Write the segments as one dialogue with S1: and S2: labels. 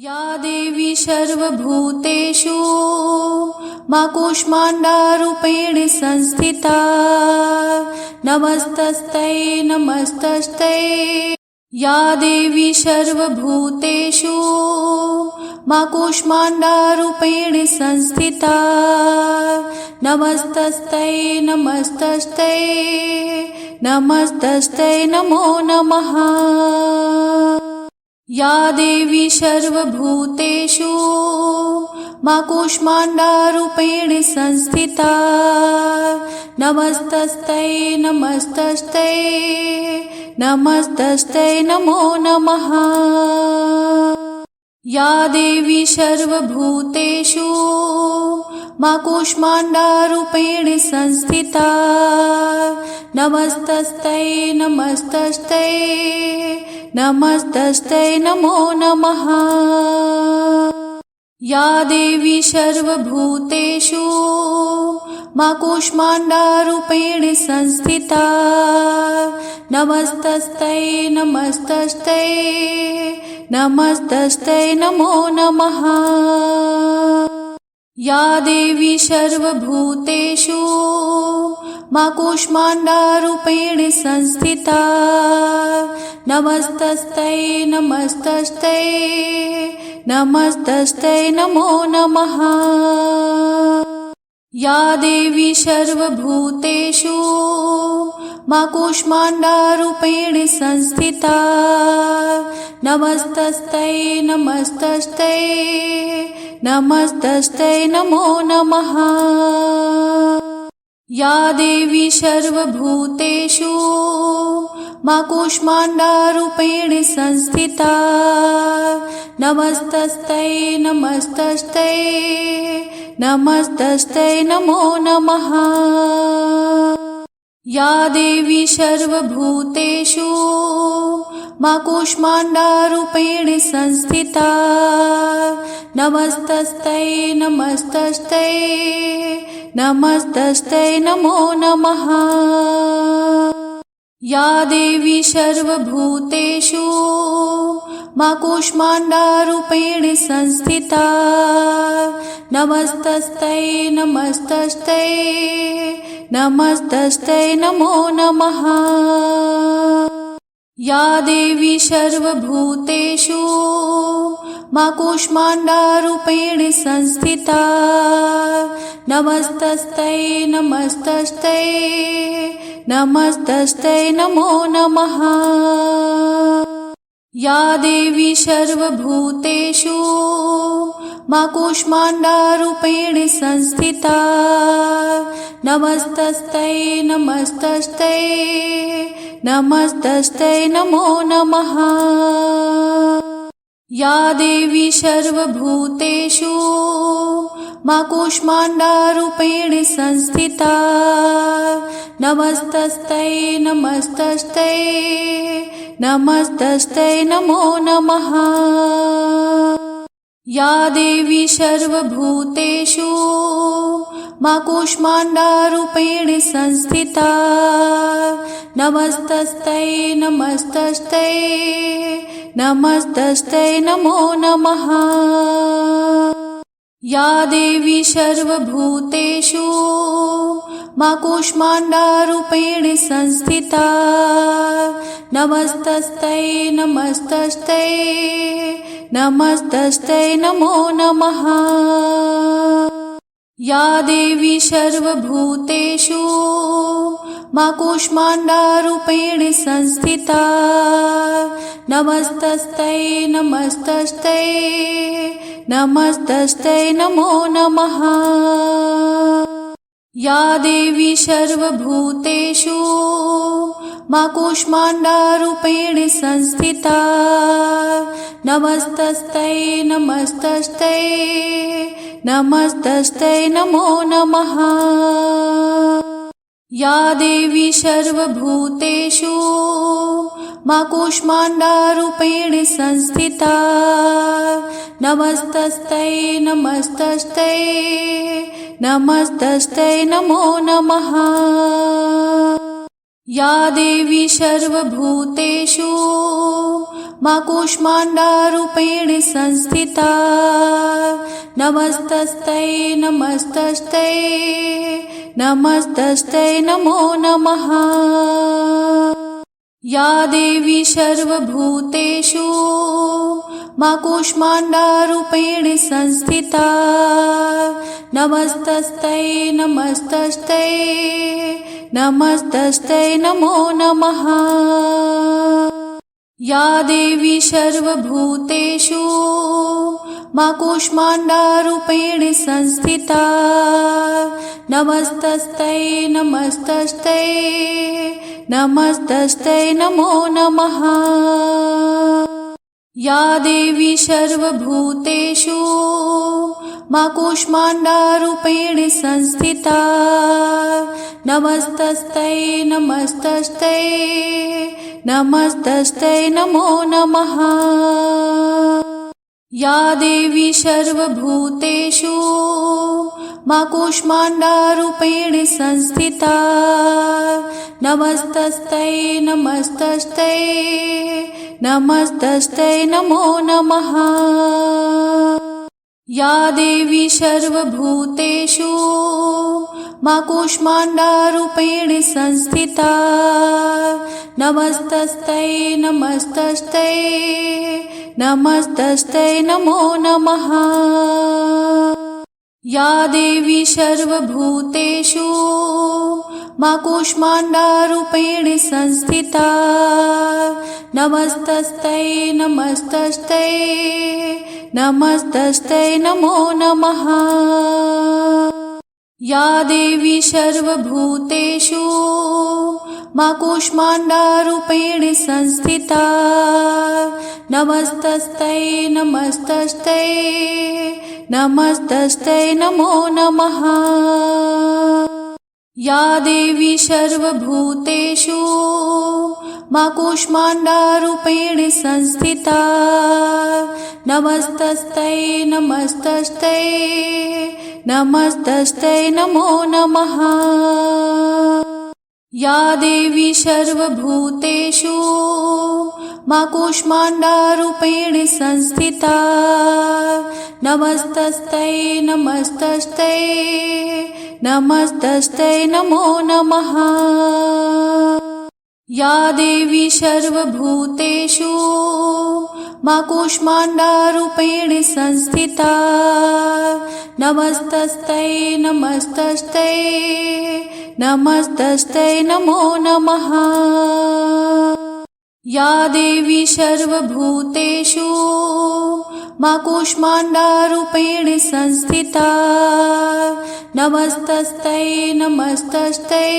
S1: या देवी सर्वभूतेषु मा कूष्माण्डारूपेण संस्थिता नमस्तस्यै नमस्तस्यै। या देवी सर्वभूतेषु मा कूष्माण्डारूपेण संस्थिता नमस्तस्यै नमस्तस्यै नमस्तस्यै नमो नमः। या देवी सर्वभूतेषु मा कूष्माण्डारूपेण संस्थिता नमस्तस्यै नमस्तस्यै नमस्तस्यै नमो नमः। या देवी सर्वभूतेषु मा कूष्माण्डारूपेण संस्थिता नमस्तस्यै नमस्तस्यै नमस्तस्यै नमो नमः। या देवी सर्वभूतेषु मा कूष्माण्डारूपेण संस्थिता नमस्तस्यै नमस्तस्यै नमस्तस्यै नमो नमः। या देवी सर्वभूतेषु मा कूष्माण्डारूपेण संस्थिता नमस्तस्यै नमस्तस्यै नमस्तस्यै नमो नमः। या देवी सर्वभूतेषु मा कूष्माण्डारूपेण संस्थिता नमस्तस्यै नमस्तस्यै नमस्तस्यै नमो नमः। या देवी सर्वभूतेषु मा कूष्माण्डारूपेण संस्थिता नमस्तस्यै नमस्तस्यै नमस्तस्यै नमो नमः। या देवी सर्वभूतेषु मा कूष्माण्डारूपेण संस्थिता नमस्तस्यै नमस्तस्यै नमस्तस्यै नमो नमः। या देवी सर्वभूतेषु मा कूष्माण्डारूपेण संस्थिता नमस्तस्यै नमस्तस्यै नमस्तस्यै नमो नमः। या देवी सर्वभूतेषु मा कूष्माण्डारूपेण संस्थिता नमस्तस्यै नमस्तस्यै नमस्तस्यै नमो नमः। या देवी सर्वभूतेषु मा कूष्माण्डारूपेण संस्थिता नमस्तस्यै नमस्तस्यै नमस्तस्यै नमो नमः। या देवी सर्वभूतेषु मा कूष्माण्डारूपेण संस्थिता नमस्तस्यै नमस्तस्यै नमस्तस्यै नमो नमः। या देवी सर्वभूतेषु मा कूष्माण्डारूपेण संस्थिता नमस्तस्यै नमस्तस्यै नमस्तस्यै नमो नमः। या देवी सर्वभूतेषु मा कूष्माण्डारूपेण संस्थिता नमस्तस्यै नमस्तस्यै नमस्तस्यै नमो नमः। या देवी सर्वभूतेषु मा कूष्माण्डारूपेण संस्थिता नमस्तस्यै नमस्तस्यै नमस्तस्यै नमो नमः। या देवी सर्वभूतेषु मा कूष्माण्डारूपेण संस्थिता नमस्तस्यै नमस्तस्यै नमस्तस्यै नमो नमः। या देवी सर्वभूतेषु मा कूष्माण्डारूपेण संस्थिता नमस्तस्यै नमस्तस्यै नमस्तस्यै नमो नमः। या देवी सर्वभूतेषु मा कूष्माण्डारूपेण संस्थिता नमस्तस्यै नमस्तस्यै नमस्तस्यै नमो नमः। या देवी सर्वभूतेषु मा कूष्माण्डारूपेण संस्थिता नमस्तस्यै नमस्तस्यै नमस्तस्यै नमो नमः। या देवी सर्वभूतेषु मा कूष्माण्डारूपेण संस्थिता नमस्तस्यै नमस्तस्यै नमस्तस्यै नमो नमः। या देवी सर्वभूतेषु मा कूष्माण्डारूपेण संस्थिता नमस्तस्यै नमस्तस्यै नमस्तस्यै नमो नमः। या देवी सर्वभूतेषु मा कूष्माण्डारूपेण संस्थिता नमस्तस्यै नमस्तस्यै नमस्तस्यै नमो नमः। या देवी सर्वभूतेषु मा कूष्माण्डारूपेण संस्थिता नमस्तस्यै नमस्तस्यै नमस्तस्यै नमो नमः। या देवी सर्वभूतेषु मा कूष्माण्डारूपेण संस्थिता नमस्तस्यै नमस्तस्यै नमस्तस्यै नमो नमः। या देवी सर्वभूतेषु मा कूष्माण्डारूपेण संस्थिता नमस्तस्यै नमस्तस्यै नमस्तस्यै नमो नमः। या देवी सर्वभूतेषु मा कूष्माण्डारूपेण संस्थिता नमस्तस्यै नमस्तस्यै नमस्तस्यै नमो नमः। या देवी सर्वभूतेषु मा कूष्माण्डारूपेण संस्थिता नमस्तस्यै नमस्तस्यै नमस्तस्यै नमो नमः। या देवी सर्वभूतेषु मा कूष्माण्डारूपेण संस्थिता नमस्तस्यै नमस्तस्यै नमस्तस्यै नमो नमः। या देवी सर्वभूतेषु मा कूष्माण्डारूपेण संस्थिता नमस्तस्यै नमस्तस्यै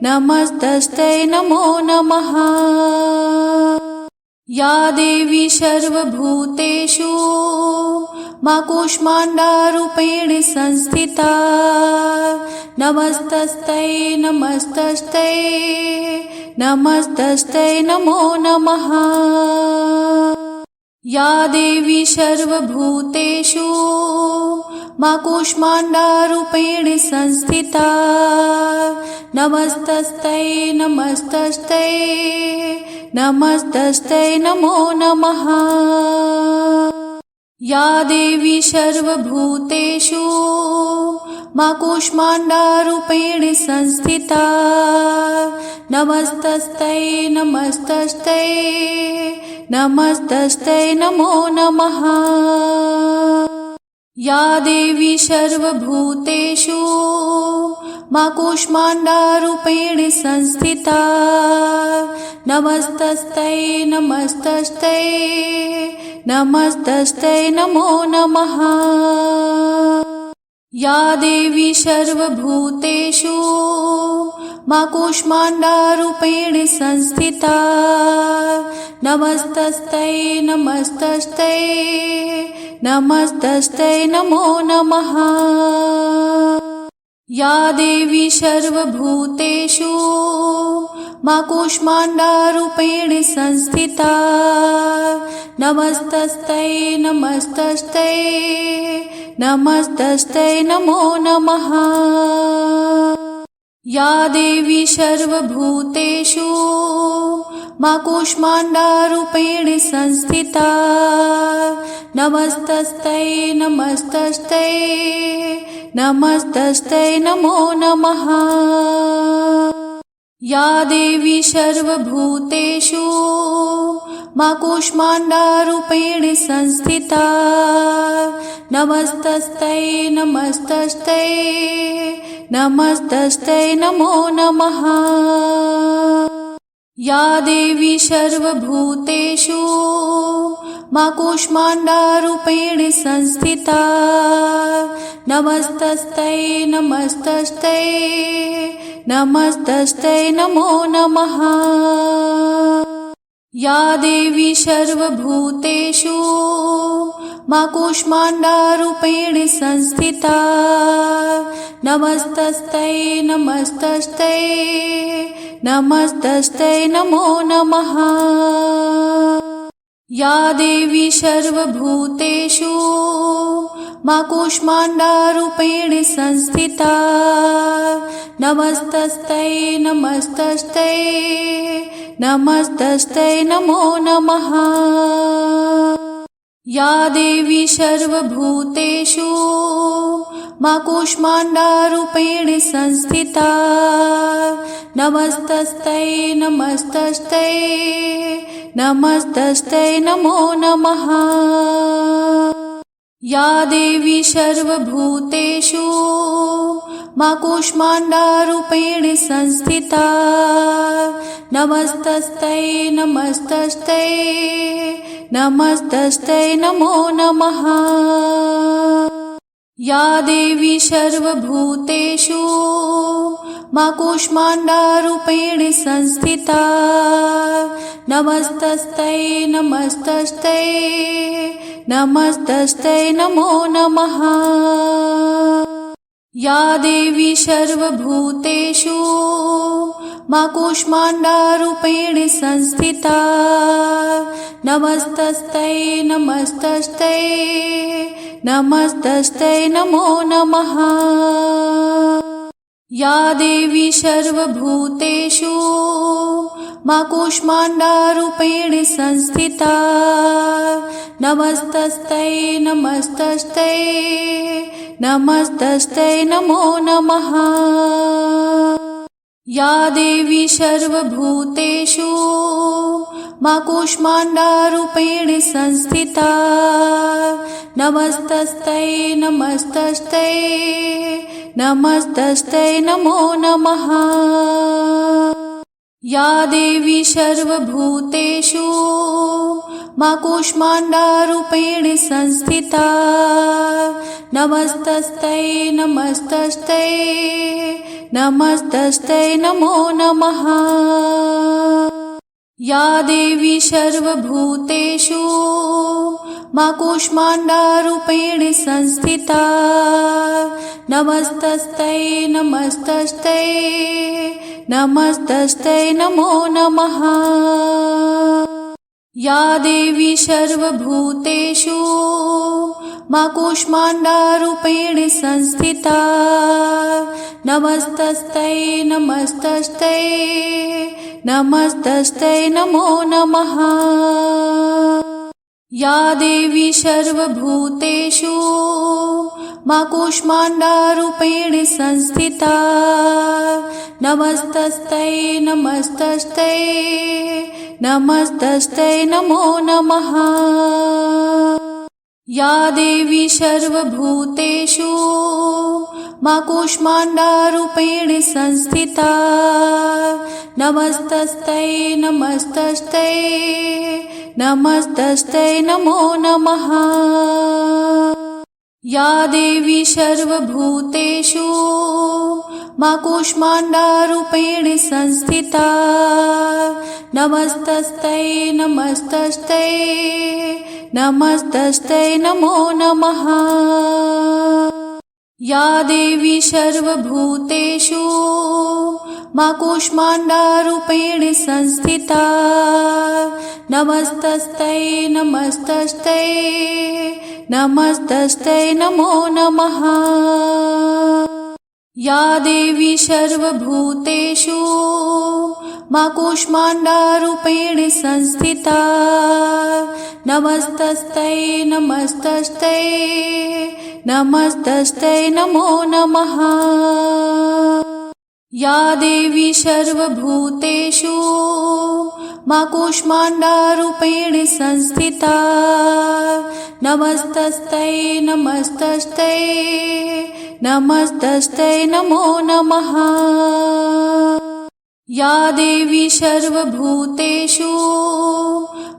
S1: नमस्तस्यै नमो नमः। या देवी सर्वभूतेषु मा कूष्माण्डारूपेण संस्थिता नमस्तस्यै नमस्तस्यै नमस्तस्यै नमो नमः। या देवी सर्वभूतेषु मा कूष्माण्डारूपेण संस्थिता नमस्तस्यै नमस्तस्यै नमस्तस्यै नमो नमः। या देवी सर्वभूतेषु मा कूष्माण्डारूपेण संस्थिता नमस्तस्यै नमस्तस्यै नमस्तस्यै नमो नमः। या देवी सर्वभूतेषु मा कूष्माण्डारूपेण संस्थिता नमस्तस्यै नमस्तस्यै नमस्तस्यै नमो नमः। या देवी सर्वभूतेषु मा कूष्माण्डारूपेण संस्थिता नमस्तस्यै नमस्तस्यै नमस्तस्यै नमो नमः। या देवी सर्वभूतेषु मा कूष्माण्डारूपेण संस्थिता नमस्तस्यै नमस्तस्यै नमस्तस्यै नमो नमः। या देवी सर्वभूतेषु मा कूष्माण्डारूपेण संस्थिता नमस्तस्यै नमस्तस्यै नमस्तस्यै नमो नमः। या देवी सर्वभूतेषु मा कूष्माण्डारूपेण संस्थिता नमस्तस्यै नमस्तस्यै नमस्तस्यै नमो नमः। या देवी सर्वभूतेषु मा कूष्माण्डारूपेण संस्थिता नमस्तस्यै नमस्तस्यै नमस्तस्यै नमो नमः। या देवी सर्वभूतेषु मा कूष्माण्डारूपेण संस्थिता नमस्तस्यै नमस्तस्यै नमस्तस्यै नमो नमः। या देवी सर्वभूतेषु मा कूष्माण्डारूपेण संस्थिता नमस्तस्यै नमस्तस्यै नमस्तस्यै नमो नमः। या देवी सर्वभूतेषु मा कूष्माण्डारूपेण संस्थिता नमस्तस्यै नमस्तस्यै नमस्तस्यै नमो नमः। या देवी सर्वभूतेषु मा कूष्माण्डारूपेण संस्थिता नमस्तस्यै नमस्तस्यै नमस्तस्यै नमो नमः। या देवी सर्वभूतेषु मा कूष्माण्डारूपेण संस्थिता नमस्तस्यै नमस्तस्यै नमस्तस्यै नमो नमः। या देवी सर्वभूतेषु मा कूष्माण्डारूपेण संस्थिता नमस्तस्यै नमस्तस्यै नमस्तस्यै नमो नमः। या देवी सर्वभूतेषु मा कूष्माण्डारूपेण संस्थिता नमस्तस्यै नमस्तस्यै नमस्तस्यै नमो नमः। या देवी सर्वभूतेषु मा कूष्माण्डारूपेण संस्थिता नमस्तस्यै नमस्तस्यै नमस्तस्यै नमो नमः। या देवी सर्वभूतेषु मा कूष्माण्डारूपेण संस्थिता नमस्तस्यै नमस्तस्यै नमस्तस्यै नमो नमः। या देवी सर्वभूतेषु मा कूष्माण्डारूपेण संस्थिता नमस्तस्यै नमस्तस्यै नमस्तस्यै नमो नमः। या देवी सर्वभूतेषु मा कूष्माण्डारूपेण संस्थिता नमस्तस्यै नमस्तस्यै नमस्तस्यै नमो नमः। या देवी सर्वभूतेषु मा कूष्माण्डारूपेण संस्थिता नमस्तस्यै नमस्तस्यै नमस्तस्यै नमो नमः। या देवी सर्वभूतेषु मा कूष्माण्डारूपेण संस्थिता नमस्तस्यै नमस्तस्यै नमस्तस्यै नमो नमः। या देवी सर्वभूतेषु मा कूष्माण्डारूपेण संस्थिता नमस्तस्यै नमस्तस्यै नमस्तस्यै नमो नमः। या देवी सर्वभूतेषु मा कूष्माण्डारूपेण संस्थिता नमस्तस्यै नमस्तस्यै नमस्तस्यै नमो नमः। या देवी सर्वभूतेषु मा कूष्माण्डारूपेण संस्थिता नमस्तस्यै नमस्तस्यै नमस्तस्यै नमो नमः। या देवी सर्वभूतेषु मा कूष्माण्डारूपेण संस्थिता नमस्तस्यै नमस्तस्यै नमस्तस्यै नमो नमः। या देवी सर्वभूतेषु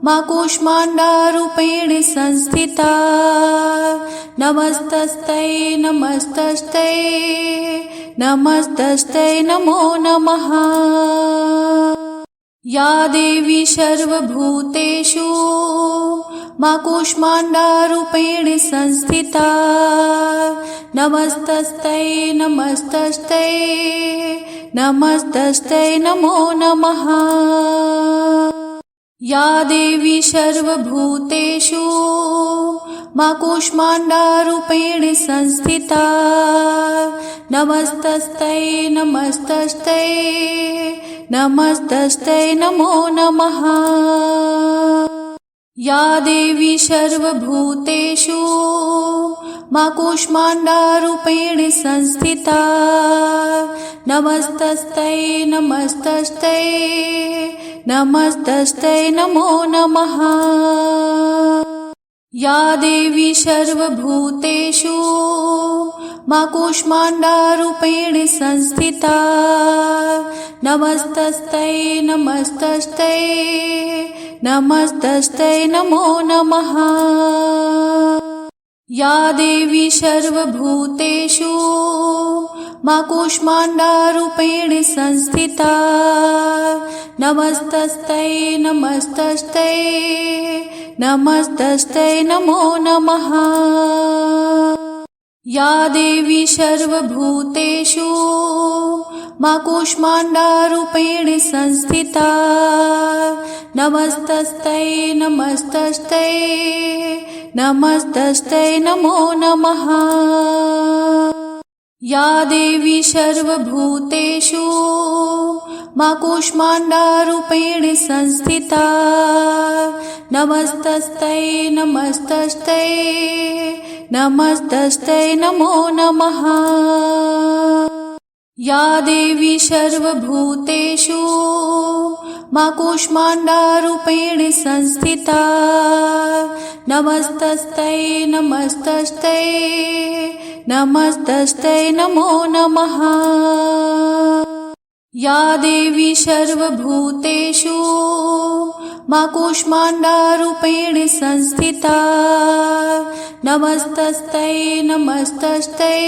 S1: मा कूष्माण्डारूपेण संस्थिता नमस्तस्यै नमस्तस्यै नमस्तस्यै नमो नमः। या देवी सर्वभूतेषु मा कूष्माण्डारूपेण संस्थिता नमस्तस्यै नमस्तस्यै नमस्तस्यै नमो नमः। या देवी सर्वभूतेषु मा कूष्माण्डारूपेण संस्थिता नमस्तस्यै नमस्तस्यै नमस्तस्यै नमो नमः। या देवी सर्वभूतेषु मा कूष्माण्डारूपेण संस्थिता नमस्तस्यै नमस्तस्यै नमस्तस्यै नमो नमः। या देवी सर्वभूतेषु मा कूष्माण्डारूपेण संस्थिता नमस्तस्यै नमस्तस्यै नमस्तस्यै नमो नमः। या देवी सर्वभूतेषु मा कूष्माण्डारूपेण संस्थिता नमस्तस्यै नमस्तस्यै नमस्तस्यै नमो नमः। या देवी सर्वभूतेषु मा कूष्माण्डारूपेण संस्थिता नमस्तस्यै नमस्तस्यै नमस्तस्यै नमो नमः। या देवी सर्वभूतेषु मा कूष्माण्डारूपेण संस्थिता नमस्तस्यै नमस्तस्यै नमस्तस्यै नमो नमः। या देवी सर्वभूतेषु मा कूष्माण्डारूपेण संस्थिता नमस्तस्यै नमस्तस्यै नमस्तस्यै नमो नमः। या देवी सर्वभूतेषु मा कूष्माण्डारूपेण संस्थिता नमस्तस्यै नमस्तस्यै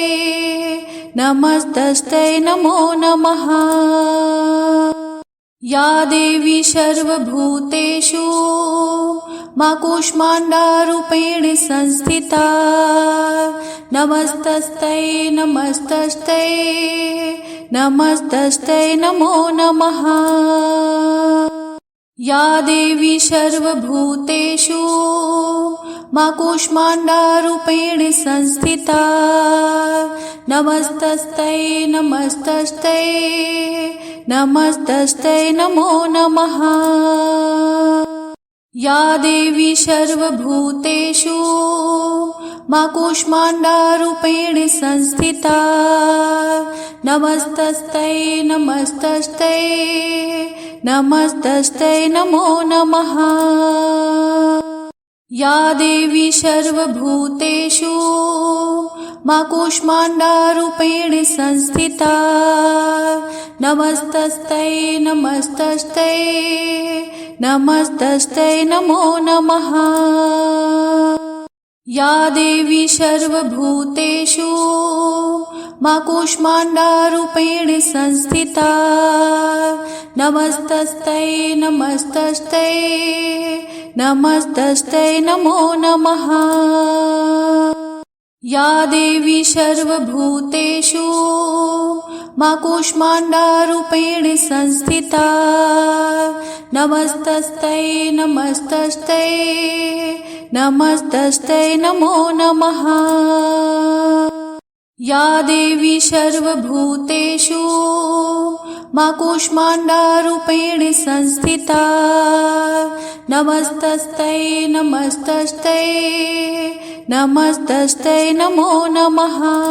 S1: नमस्तस्यै नमो नमः। या देवी सर्वभूतेषु मा कूष्माण्डारूपेण संस्थिता नमस्तस्यै नमस्तस्यै नमस्तस्यै नमो नमः। या देवी सर्वभूतेषु मा कूष्माण्डारूपेण संस्थिता नमस्तस्यै नमस्तस्यै नमस्तस्यै नमो नमः। या देवी सर्वभूतेषु मा कूष्माण्डारूपेण संस्थिता नमस्तस्यै नमस्तस्यै नमस्तस्यै नमो नमः। या देवी सर्वभूतेषु मा कूष्माण्डारूपेण संस्थिता नमस्तस्यै नमस्तस्यै नमस्तस्यै नमो नमः। या देवी सर्वभूतेषु मा कूष्माण्डारूपेण संस्थिता नमस्तस्यै नमस्तस्यै नमस्तस्यै नमो नमः। या देवी सर्वभूतेषु मा कूष्माण्डारूपेण संस्थिता नमस्तस्यै नमस्तस्यै नमस्तस्यै नमो नमः। या देवी सर्वभूतेषु मा कूष्माण्डारूपेण संस्थिता नमस्तस्यै नमस्तस्यै नमस्तस्यै नमो नमः।